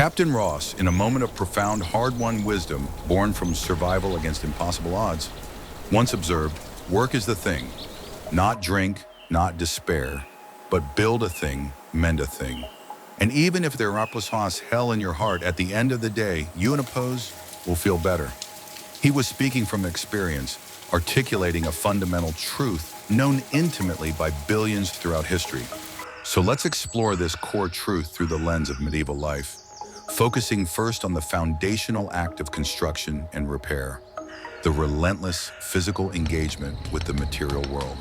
Captain Ross, in a moment of profound, hard-won wisdom born from survival against impossible odds, once observed, "Work is the thing, not drink, not despair, but build a thing, mend a thing. And even if there represents hell in your heart, at the end of the day, you in a pose will feel better." He was speaking from experience, articulating a fundamental truth known intimately by billions throughout history. So let's explore this core truth through the lens of medieval life, focusing first on the foundational act of construction and repair, the relentless physical engagement with the material world.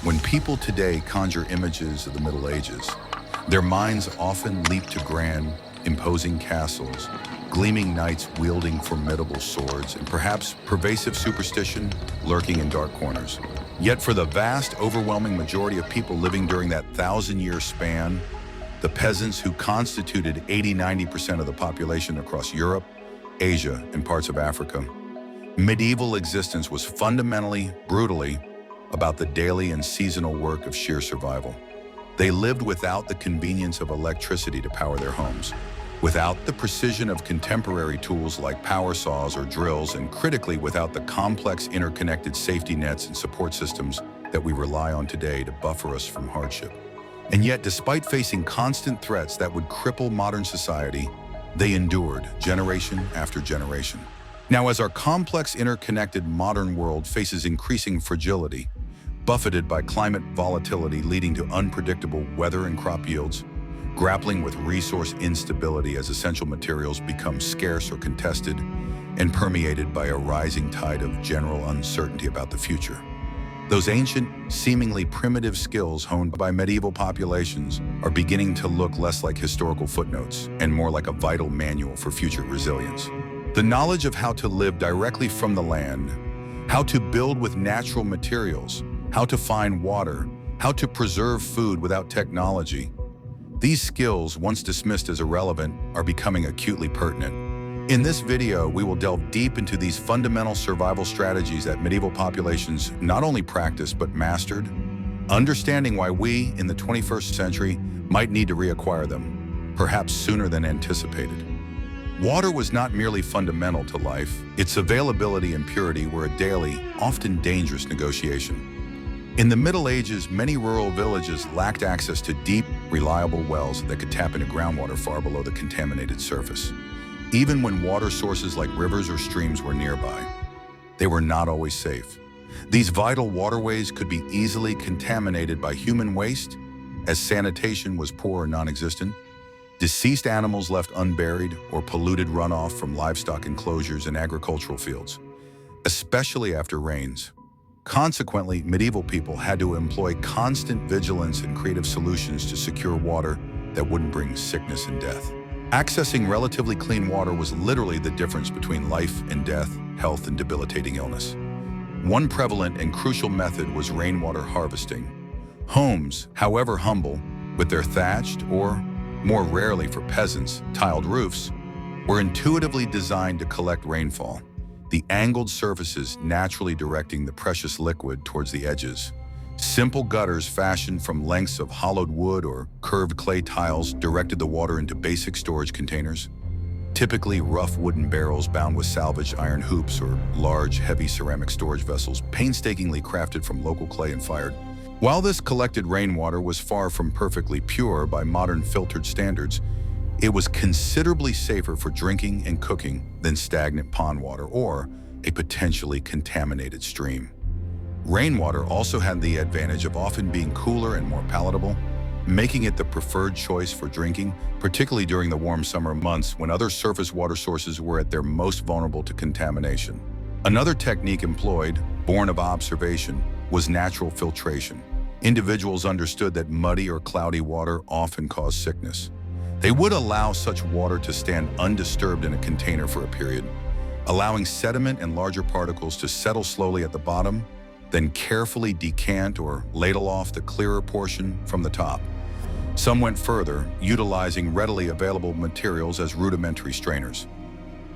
When people today conjure images of the Middle Ages, their minds often leap to grand, imposing castles, gleaming knights wielding formidable swords, and perhaps pervasive superstition lurking in dark corners. Yet for the vast, overwhelming majority of people living during that 1,000-year span, the peasants who constituted 80–90% of the population across Europe, Asia, and parts of Africa, medieval existence was fundamentally, brutally, about the daily and seasonal work of sheer survival. They lived without the convenience of electricity to power their homes, without the precision of contemporary tools like power saws or drills, and critically, without the complex interconnected safety nets and support systems that we rely on today to buffer us from hardship. And yet, despite facing constant threats that would cripple modern society, they endured generation after generation. Now, as our complex, interconnected modern world faces increasing fragility, buffeted by climate volatility leading to unpredictable weather and crop yields, grappling with resource instability as essential materials become scarce or contested, and permeated by a rising tide of general uncertainty about the future, those ancient, seemingly primitive skills honed by medieval populations are beginning to look less like historical footnotes and more like a vital manual for future resilience. The knowledge of how to live directly from the land, how to build with natural materials, how to find water, how to preserve food without technology. These skills, once dismissed as irrelevant, are becoming acutely pertinent. In this video, we will delve deep into these fundamental survival strategies that medieval populations not only practiced but mastered, understanding why we, in the 21st century, might need to reacquire them, perhaps sooner than anticipated. Water was not merely fundamental to life. Its availability and purity were a daily, often dangerous negotiation. In the Middle Ages, many rural villages lacked access to deep, reliable wells that could tap into groundwater far below the contaminated surface. Even when water sources like rivers or streams were nearby, they were not always safe. These vital waterways could be easily contaminated by human waste, as sanitation was poor or non-existent, deceased animals left unburied, or polluted runoff from livestock enclosures and agricultural fields, especially after rains. Consequently, medieval people had to employ constant vigilance and creative solutions to secure water that wouldn't bring sickness and death. Accessing relatively clean water was literally the difference between life and death, health and debilitating illness. One prevalent and crucial method was rainwater harvesting. Homes, however humble, with their thatched or, more rarely for peasants, tiled roofs, were intuitively designed to collect rainfall, the angled surfaces naturally directing the precious liquid towards the edges. Simple gutters fashioned from lengths of hollowed wood or curved clay tiles directed the water into basic storage containers, typically rough wooden barrels bound with salvaged iron hoops or large, heavy ceramic storage vessels painstakingly crafted from local clay and fired. While this collected rainwater was far from perfectly pure by modern filtered standards, it was considerably safer for drinking and cooking than stagnant pond water or a potentially contaminated stream. Rainwater also had the advantage of often being cooler and more palatable, making it the preferred choice for drinking, particularly during the warm summer months when other surface water sources were at their most vulnerable to contamination. Another technique employed, born of observation, was natural filtration. Individuals understood that muddy or cloudy water often caused sickness. They would allow such water to stand undisturbed in a container for a period, allowing sediment and larger particles to settle slowly at the bottom, then carefully decant or ladle off the clearer portion from the top. Some went further, utilizing readily available materials as rudimentary strainers.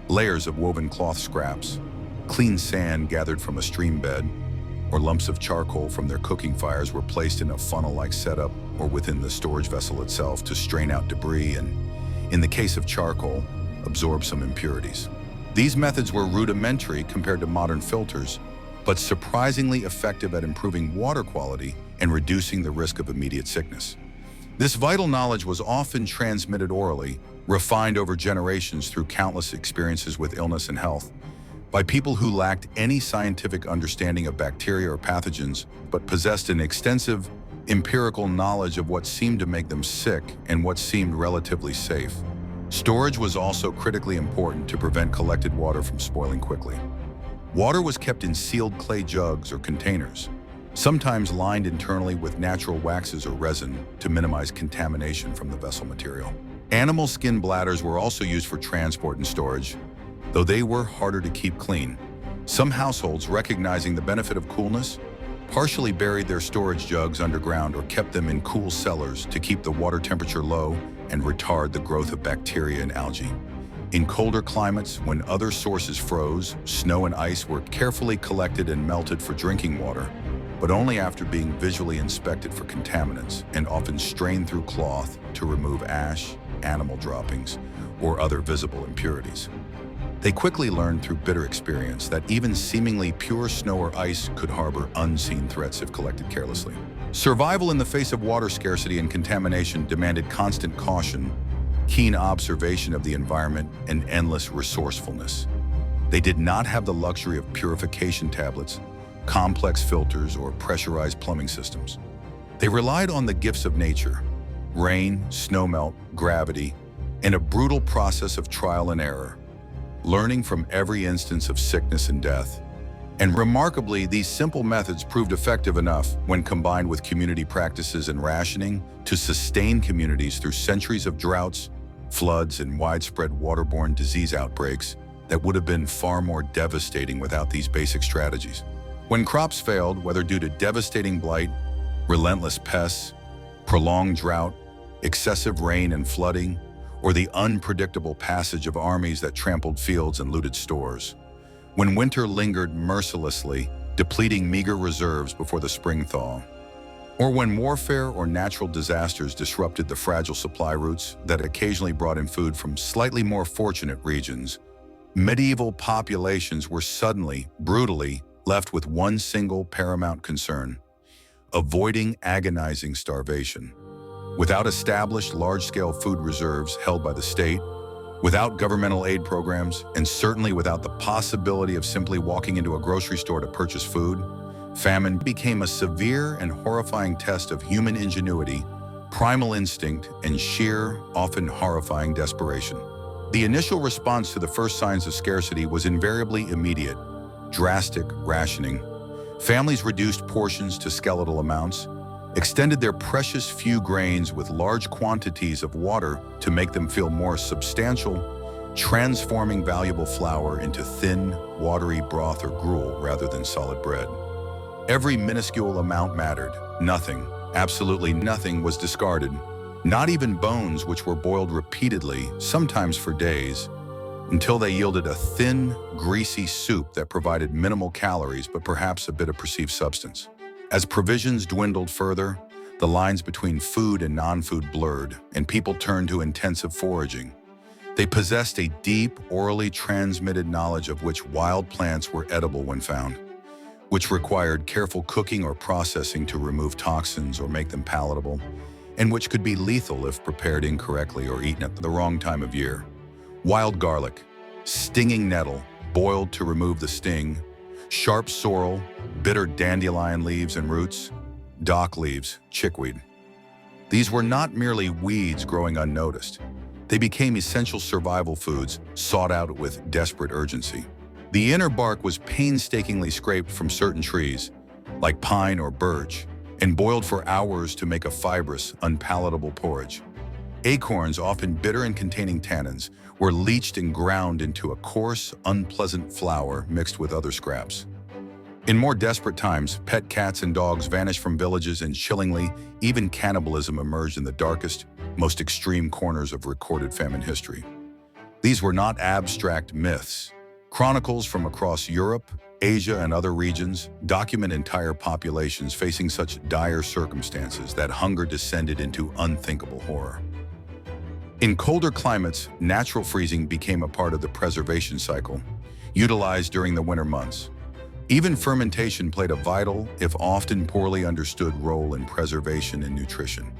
Layers of woven cloth scraps, clean sand gathered from a stream bed, or lumps of charcoal from their cooking fires were placed in a funnel-like setup or within the storage vessel itself to strain out debris and, In the case of charcoal, absorb some impurities. These methods were rudimentary compared to modern filters, but surprisingly effective at improving water quality and reducing the risk of immediate sickness. This vital knowledge was often transmitted orally, refined over generations through countless experiences with illness and health, by people who lacked any scientific understanding of bacteria or pathogens, but possessed an extensive empirical knowledge of what seemed to make them sick and what seemed relatively safe. Storage was also critically important to prevent collected water from spoiling quickly. Water was kept in sealed clay jugs or containers, sometimes lined internally with natural waxes or resin to minimize contamination from the vessel material. Animal skin bladders were also used for transport and storage, though they were harder to keep clean. Some households, recognizing the benefit of coolness, partially buried their storage jugs underground or kept them in cool cellars to keep the water temperature low and retard the growth of bacteria and algae. In colder climates, when other sources froze, snow and ice were carefully collected and melted for drinking water, but only after being visually inspected for contaminants and often strained through cloth to remove ash, animal droppings, or other visible impurities. They quickly learned through bitter experience that even seemingly pure snow or ice could harbor unseen threats if collected carelessly. Survival in the face of water scarcity and contamination demanded constant caution, keen observation of the environment, and endless resourcefulness. They did not have the luxury of purification tablets, complex filters, or pressurized plumbing systems. They relied on the gifts of nature: rain, snowmelt, gravity, and a brutal process of trial and error, learning from every instance of sickness and death. And remarkably, these simple methods proved effective enough, when combined with community practices and rationing, to sustain communities through centuries of droughts, floods, and widespread waterborne disease outbreaks that would have been far more devastating without these basic strategies. When crops failed, whether due to devastating blight, relentless pests, prolonged drought, excessive rain and flooding, or the unpredictable passage of armies that trampled fields and looted stores. When winter lingered mercilessly, depleting meager reserves before the spring thaw, or when warfare or natural disasters disrupted the fragile supply routes that occasionally brought in food from slightly more fortunate regions, medieval populations were suddenly, brutally, left with one single paramount concern: avoiding agonizing starvation. Without established large-scale food reserves held by the state, without governmental aid programs, and certainly without the possibility of simply walking into a grocery store to purchase food, famine became a severe and horrifying test of human ingenuity, primal instinct, and sheer, often horrifying desperation. The initial response to the first signs of scarcity was invariably immediate: drastic rationing. Families reduced portions to skeletal amounts, extended their precious few grains with large quantities of water to make them feel more substantial, transforming valuable flour into thin, watery broth or gruel rather than solid bread. Every minuscule amount mattered. Nothing, absolutely nothing, was discarded. Not even bones, which were boiled repeatedly, sometimes for days, until they yielded a thin, greasy soup that provided minimal calories but perhaps a bit of perceived substance. As provisions dwindled further, the lines between food and non-food blurred, and people turned to intensive foraging. They possessed a deep, orally transmitted knowledge of which wild plants were edible when found, which required careful cooking or processing to remove toxins or make them palatable, and which could be lethal if prepared incorrectly or eaten at the wrong time of year. Wild garlic, stinging nettle, boiled to remove the sting, sharp sorrel, bitter dandelion leaves and roots, dock leaves, chickweed. These were not merely weeds growing unnoticed. They became essential survival foods, sought out with desperate urgency. The inner bark was painstakingly scraped from certain trees, like pine or birch, and boiled for hours to make a fibrous, unpalatable porridge. Acorns, often bitter and containing tannins, were leached and ground into a coarse, unpleasant flour mixed with other scraps. In more desperate times, pet cats and dogs vanished from villages, and chillingly, even cannibalism emerged in the darkest, most extreme corners of recorded famine history. These were not abstract myths. Chronicles from across Europe, Asia, and other regions document entire populations facing such dire circumstances that hunger descended into unthinkable horror. In colder climates, natural freezing became a part of the preservation cycle, utilized during the winter months. Even fermentation played a vital, if often poorly understood, role in preservation and nutrition.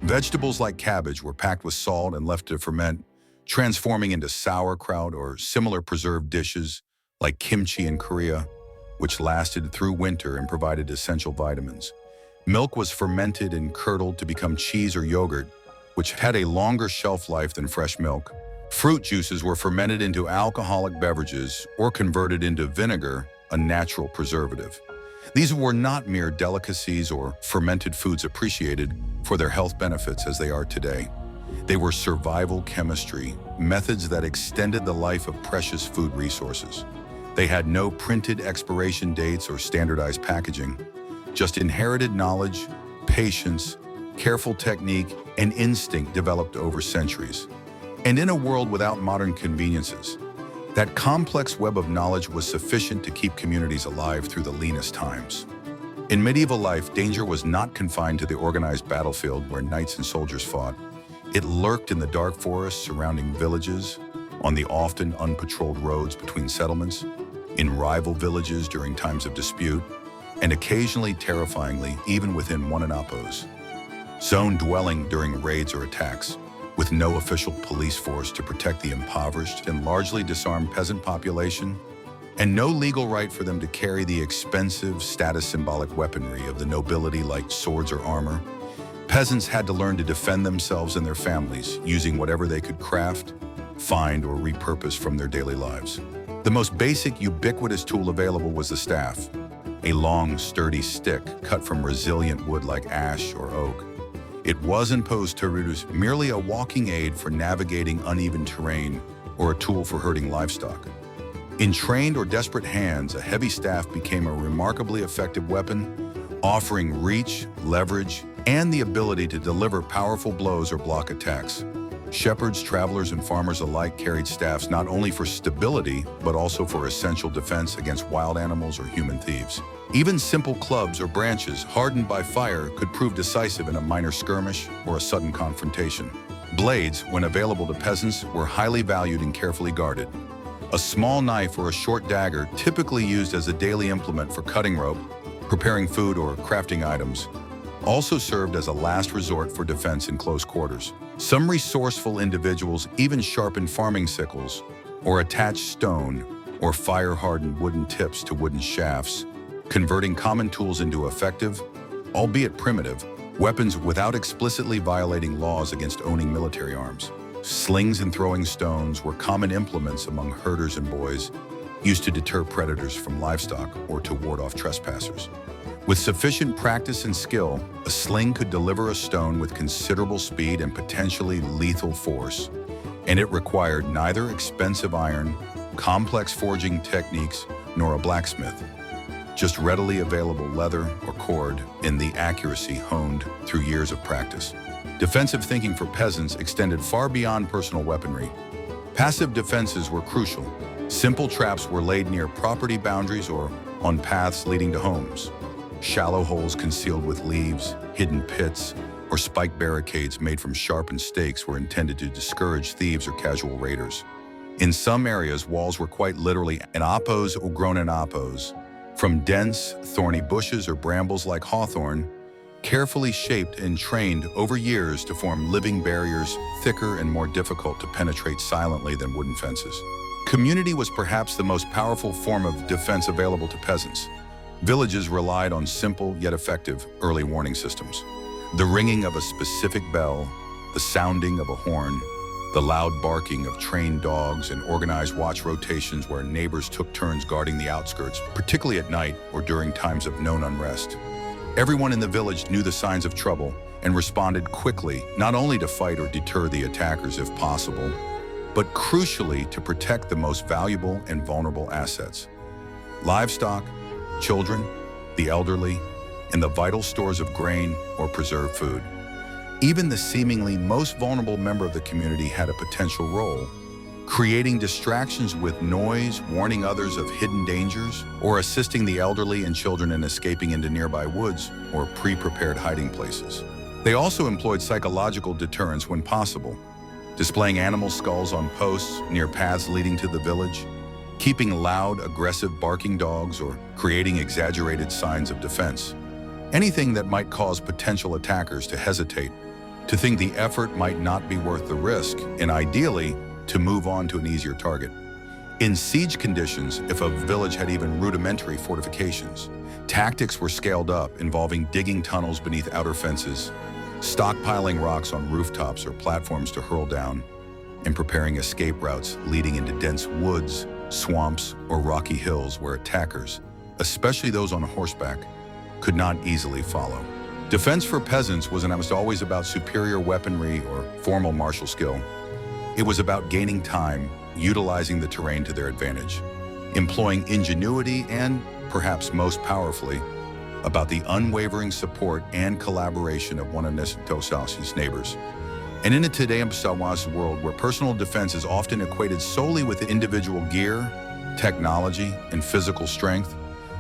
Vegetables like cabbage were packed with salt and left to ferment, transforming into sauerkraut or similar preserved dishes like kimchi in Korea, which lasted through winter and provided essential vitamins. Milk was fermented and curdled to become cheese or yogurt, which had a longer shelf life than fresh milk. Fruit juices were fermented into alcoholic beverages or converted into vinegar, a natural preservative. These were not mere delicacies or fermented foods appreciated for their health benefits as they are today. They were survival chemistry, methods that extended the life of precious food resources. They had no printed expiration dates or standardized packaging, just inherited knowledge, patience, careful technique, and instinct developed over centuries. And in a world without modern conveniences, that complex web of knowledge was sufficient to keep communities alive through the leanest times. In medieval life, danger was not confined to the organized battlefield where knights and soldiers fought. It lurked in the dark forests surrounding villages, on the often unpatrolled roads between settlements, in rival villages during times of dispute, and occasionally, terrifyingly, even within one anapos. Zone dwelling during raids or attacks, with no official police force to protect the impoverished and largely disarmed peasant population, and no legal right for them to carry the expensive, status-symbolic weaponry of the nobility like swords or armor. Peasants had to learn to defend themselves and their families using whatever they could craft, find, or repurpose from their daily lives. The most basic, ubiquitous tool available was the staff, a long, sturdy stick cut from resilient wood like ash or oak. It wasn't posed to reduce merely a walking aid for navigating uneven terrain or a tool for herding livestock. In trained or desperate hands, a heavy staff became a remarkably effective weapon, offering reach, leverage, and the ability to deliver powerful blows or block attacks. Shepherds, travelers, and farmers alike carried staffs not only for stability, but also for essential defense against wild animals or human thieves. Even simple clubs or branches hardened by fire could prove decisive in a minor skirmish or a sudden confrontation. Blades, when available to peasants, were highly valued and carefully guarded. A small knife or a short dagger, typically used as a daily implement for cutting rope, preparing food, or crafting items, also served as a last resort for defense in close quarters. Some resourceful individuals even sharpened farming sickles or attached stone or fire-hardened wooden tips to wooden shafts, converting common tools into effective, albeit primitive, weapons without explicitly violating laws against owning military arms. Slings and throwing stones were common implements among herders and boys, used to deter predators from livestock or to ward off trespassers. With sufficient practice and skill, a sling could deliver a stone with considerable speed and potentially lethal force, and it required neither expensive iron, complex forging techniques, nor a blacksmith, just readily available leather or cord and the accuracy honed through years of practice. Defensive thinking for peasants extended far beyond personal weaponry. Passive defenses were crucial. Simple traps were laid near property boundaries or on paths leading to homes. Shallow holes concealed with leaves, hidden pits, or spiked barricades made from sharpened stakes were intended to discourage thieves or casual raiders. In some areas, walls were quite literally anapos or grown anapos, from dense, thorny bushes or brambles like hawthorn, carefully shaped and trained over years to form living barriers, thicker and more difficult to penetrate silently than wooden fences. Community was perhaps the most powerful form of defense available to peasants. Villages relied on simple yet effective early warning systems. The ringing of a specific bell, the sounding of a horn, the loud barking of trained dogs, and organized watch rotations where neighbors took turns guarding the outskirts, particularly at night or during times of known unrest. Everyone in the village knew the signs of trouble and responded quickly, not only to fight or deter the attackers if possible, but crucially to protect the most valuable and vulnerable assets: livestock, children, the elderly, and the vital stores of grain or preserved food. Even the seemingly most vulnerable member of the community had a potential role, creating distractions with noise, warning others of hidden dangers, or assisting the elderly and children in escaping into nearby woods or pre-prepared hiding places. They also employed psychological deterrence when possible. displaying animal skulls on posts near paths leading to the village, keeping loud, aggressive barking dogs, or creating exaggerated signs of defense. Anything that might cause potential attackers to hesitate, to think the effort might not be worth the risk, and ideally, to move on to an easier target. In siege conditions, if a village had even rudimentary fortifications, tactics were scaled up, involving digging tunnels beneath outer fences, stockpiling rocks on rooftops or platforms to hurl down, and preparing escape routes leading into dense woods, swamps, or rocky hills where attackers, especially those on horseback, could not easily follow. Defense for peasants wasn't almost always about superior weaponry or formal martial skill. It was about gaining time, utilizing the terrain to their advantage, employing ingenuity, and, perhaps most powerfully, about the unwavering support and collaboration of one another's neighbors. And in a today's world where personal defense is often equated solely with individual gear, technology, and physical strength,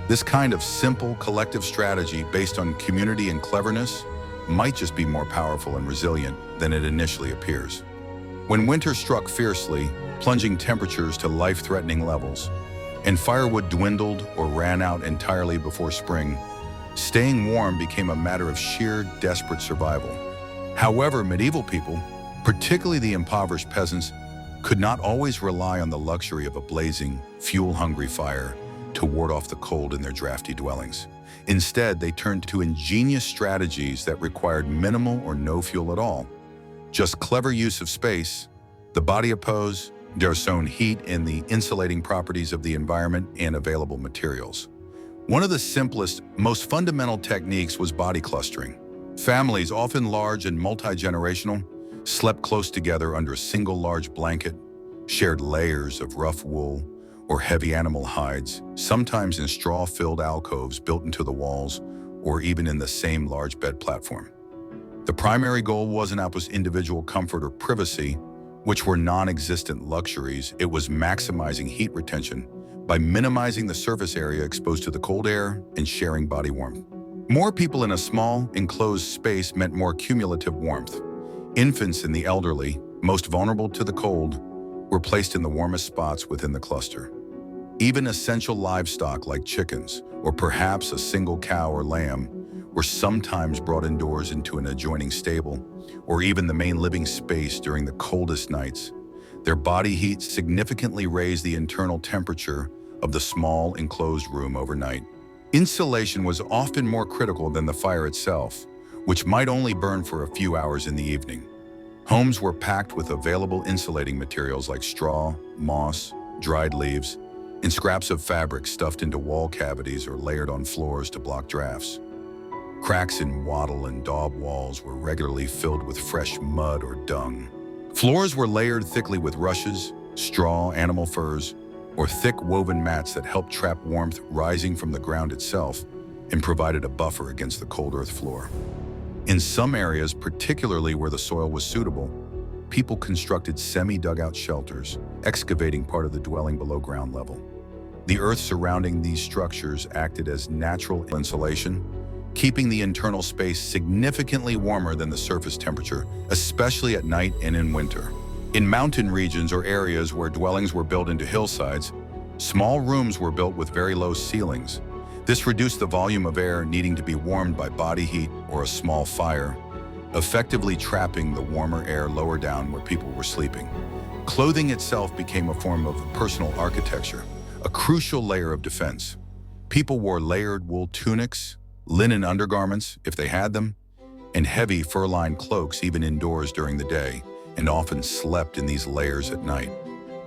this kind of simple collective strategy based on community and cleverness might just be more powerful and resilient than it initially appears. When winter struck fiercely, plunging temperatures to life-threatening levels, and firewood dwindled or ran out entirely before spring, staying warm became a matter of sheer, desperate survival. However, medieval people, particularly the impoverished peasants, could not always rely on the luxury of a blazing, fuel-hungry fire to ward off the cold in their drafty dwellings. Instead, they turned to ingenious strategies that required minimal or no fuel at all. Just clever use of space, the body oppose, their own heat, and the insulating properties of the environment and available materials. One of the simplest, most fundamental techniques was body clustering. Families, often large and multi-generational, slept close together under a single large blanket, shared layers of rough wool or heavy animal hides, sometimes in straw-filled alcoves built into the walls or even in the same large bed platform. The primary goal wasn't individual comfort or privacy, which were non-existent luxuries. It was maximizing heat retention by minimizing the surface area exposed to the cold air and sharing body warmth. More people in a small, enclosed space meant more cumulative warmth. Infants and the elderly, most vulnerable to the cold, were placed in the warmest spots within the cluster. Even essential livestock like chickens, or perhaps a single cow or lamb, were sometimes brought indoors into an adjoining stable, or even the main living space during the coldest nights. Their body heat significantly raised the internal temperature of the small, enclosed room overnight. Insulation was often more critical than the fire itself, which might only burn for a few hours in the evening. Homes were packed with available insulating materials like straw, moss, dried leaves, and scraps of fabric stuffed into wall cavities or layered on floors to block drafts. Cracks in wattle and daub walls were regularly filled with fresh mud or dung. Floors were layered thickly with rushes, straw, animal furs, or thick woven mats that helped trap warmth rising from the ground itself and provided a buffer against the cold earth floor. In some areas, particularly where the soil was suitable, people constructed semi-dugout shelters, excavating part of the dwelling below ground level. The earth surrounding these structures acted as natural insulation, keeping the internal space significantly warmer than the surface temperature, especially at night and in winter. In mountain regions or areas where dwellings were built into hillsides, small rooms were built with very low ceilings. This reduced the volume of air needing to be warmed by body heat or a small fire, effectively trapping the warmer air lower down where people were sleeping. Clothing itself became a form of personal architecture, a crucial layer of defense. People wore layered wool tunics, linen undergarments, if they had them, and heavy fur-lined cloaks even indoors during the day, and often slept in these layers at night.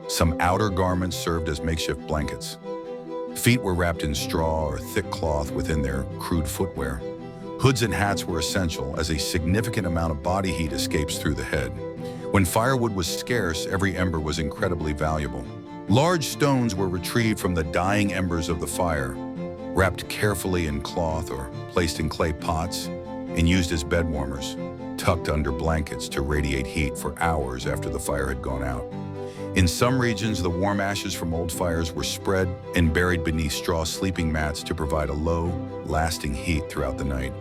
Some outer garments served as makeshift blankets. Feet were wrapped in straw or thick cloth within their crude footwear. Hoods and hats were essential, as a significant amount of body heat escapes through the head. When firewood was scarce, every ember was incredibly valuable. Large stones were retrieved from the dying embers of the fire, wrapped carefully in cloth or placed in clay pots, and used as bed warmers, tucked under blankets to radiate heat for hours after the fire had gone out. In some regions, the warm ashes from old fires were spread and buried beneath straw sleeping mats to provide a low, lasting heat throughout the night.